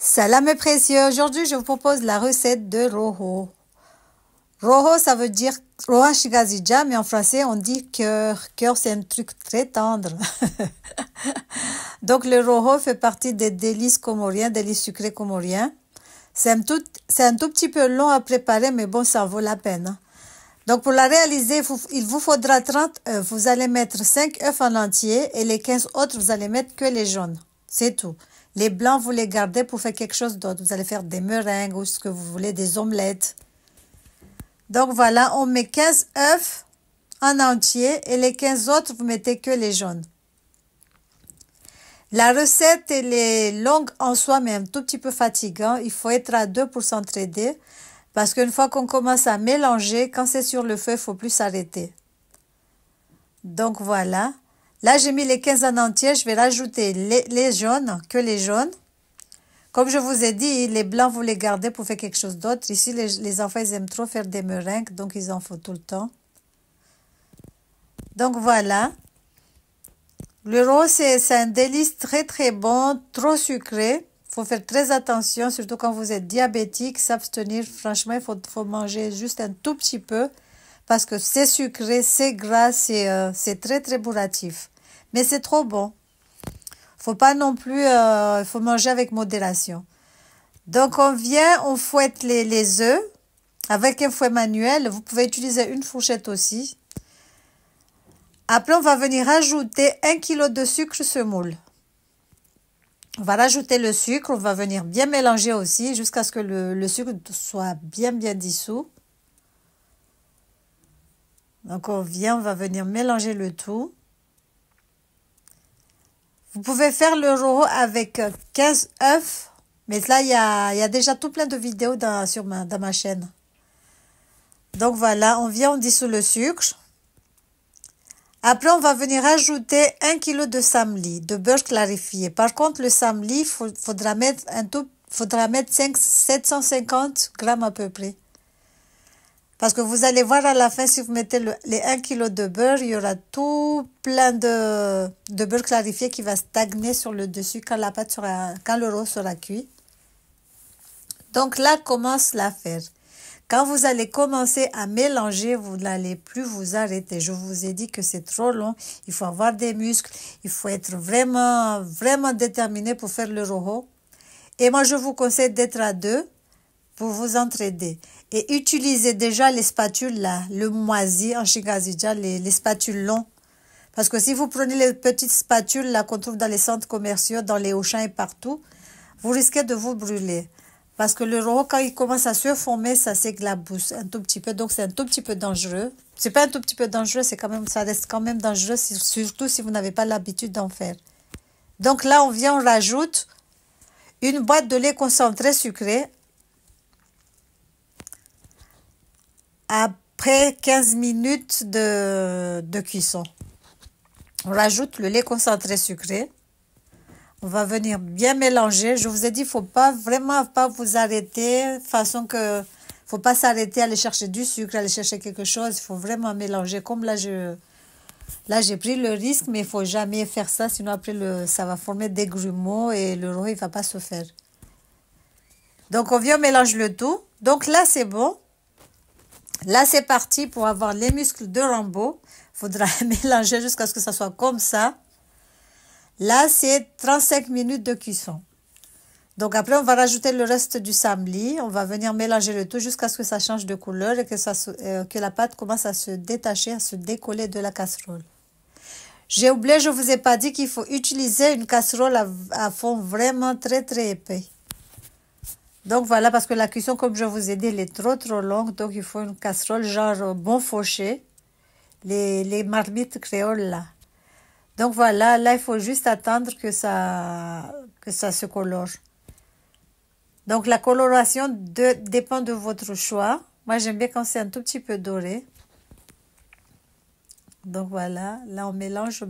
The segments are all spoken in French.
Salam mes précieux, aujourd'hui je vous propose la recette de rojo. Rojo ça veut dire Rohan Shigazija, mais en français on dit cœur. Cœur c'est un truc très tendre. Donc le rojo fait partie des délices comoriens, délices sucrés comoriens. C'est un tout petit peu long à préparer, mais bon ça vaut la peine. Donc pour la réaliser, il vous faudra 30 œufs. Vous allez mettre 5 œufs en entier et les 15 autres vous allez mettre que les jaunes. C'est tout. Les blancs, vous les gardez pour faire quelque chose d'autre. Vous allez faire des meringues ou ce que vous voulez, des omelettes. Donc voilà, on met 15 œufs en entier et les 15 autres, vous mettez que les jaunes. La recette, elle est longue en soi, mais un tout petit peu fatigant. Il faut être à deux pour s'entraider. Parce qu'une fois qu'on commence à mélanger, quand c'est sur le feu, il ne faut plus s'arrêter. Donc voilà. Là, j'ai mis les 15 en entier. Je vais rajouter les jaunes, que les jaunes. Comme je vous ai dit, les blancs, vous les gardez pour faire quelque chose d'autre. Ici, les enfants, ils aiment trop faire des meringues, donc ils en font tout le temps. Donc voilà. Le rose, c'est un délice très très bon, trop sucré. Il faut faire très attention, surtout quand vous êtes diabétique, s'abstenir. Franchement, il faut manger juste un tout petit peu parce que c'est sucré, c'est gras, c'est très très bourratif. Mais c'est trop bon. Faut pas non plus, il faut manger avec modération. Donc on fouette les œufs avec un fouet manuel. Vous pouvez utiliser une fourchette aussi. Après, on va venir ajouter 1 kg de sucre semoule. On va rajouter le sucre, on va venir bien mélanger aussi jusqu'à ce que le sucre soit bien dissous. Donc on va venir mélanger le tout. Vous pouvez faire le rojo avec 15 œufs, mais là il y a déjà tout plein de vidéos dans ma chaîne. Donc voilà, on dissout le sucre. Après, on va venir ajouter 1 kg de samli, de beurre clarifié. Par contre, le samli, faudra mettre 750 grammes à peu près. Parce que vous allez voir à la fin, si vous mettez les 1 kg de beurre, il y aura tout plein de beurre clarifié qui va stagner sur le dessus quand le rose sera cuit. Donc là commence l'affaire. Quand vous allez commencer à mélanger, vous n'allez plus vous arrêter. Je vous ai dit que c'est trop long. Il faut avoir des muscles. Il faut être vraiment, vraiment déterminé pour faire le rojo. Et moi, je vous conseille d'être à deux pour vous entraider. Et utilisez déjà les spatules là, le moisi en Shigazija, les spatules longs. Parce que si vous prenez les petites spatules là qu'on trouve dans les centres commerciaux, dans les Auchan et partout, vous risquez de vous brûler. Parce que le rojo, quand il commence à se former, ça s'éclabousse un tout petit peu. Donc, c'est un tout petit peu dangereux. C'est pas un tout petit peu dangereux, ça reste quand même dangereux, surtout si vous n'avez pas l'habitude d'en faire. Donc là, on rajoute une boîte de lait concentré sucré. Après 15 minutes de cuisson. On rajoute le lait concentré sucré. On va venir bien mélanger. Je vous ai dit, il ne faut vraiment pas vous arrêter. Façon que, faut pas s'arrêter, aller chercher du sucre, aller chercher quelque chose. Il faut vraiment mélanger. Comme là, j'ai pris le risque, mais il ne faut jamais faire ça. Sinon, après, ça va former des grumeaux et le rojo, il ne va pas se faire. Donc, on mélange le tout. Donc là, c'est bon. Là, c'est parti pour avoir les muscles de Rambo. Il faudra mélanger jusqu'à ce que ça soit comme ça. Là, c'est 35 minutes de cuisson. Donc après, on va rajouter le reste du samli. On va venir mélanger le tout jusqu'à ce que ça change de couleur et que la pâte commence à se détacher, à se décoller de la casserole. J'ai oublié, je ne vous ai pas dit qu'il faut utiliser une casserole à fond vraiment très très épais. Donc voilà, parce que la cuisson, comme je vous ai dit, elle est trop longue. Donc il faut une casserole genre bon fauché. Les marmites créoles là. Donc voilà, là il faut juste attendre que ça se colore. Donc la coloration dépend de votre choix. Moi j'aime bien quand c'est un tout petit peu doré. Donc voilà, là on mélange.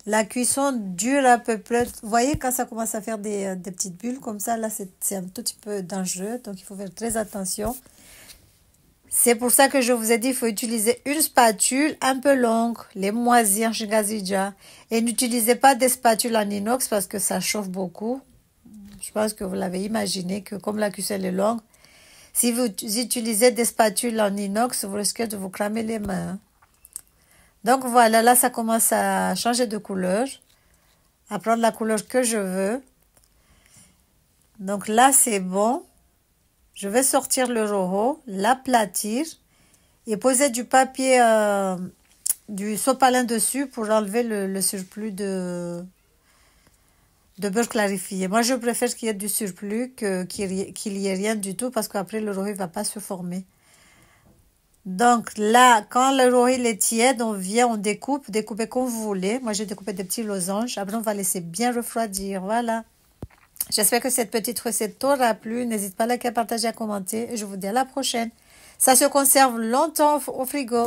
La cuisson dure à peu près, vous voyez quand ça commence à faire des petites bulles comme ça, là c'est un tout petit peu dangereux. Donc il faut faire très attention. C'est pour ça que je vous ai dit, il faut utiliser une spatule un peu longue, les moisir chingazija. Et n'utilisez pas des spatules en inox parce que ça chauffe beaucoup. Je pense que vous l'avez imaginé que comme la cuisselle est longue, si vous utilisez des spatules en inox, vous risquez de vous cramer les mains. Donc voilà, là ça commence à changer de couleur, à prendre la couleur que je veux. Donc là c'est bon. Je vais sortir le rojo, l'aplatir et poser du papier, du sopalin dessus pour enlever le surplus de beurre clarifié. Moi, je préfère qu'il y ait du surplus qu'il y ait rien du tout parce qu'après, le rojo ne va pas se former. Donc là, quand le rojo est tiède, on vient, on découpe, découpez comme vous voulez. Moi, j'ai découpé des petits losanges. Après, on va laisser bien refroidir. Voilà. J'espère que cette petite recette t'aura plu. N'hésite pas à liker, à partager, à commenter. Et je vous dis à la prochaine. Ça se conserve longtemps au frigo.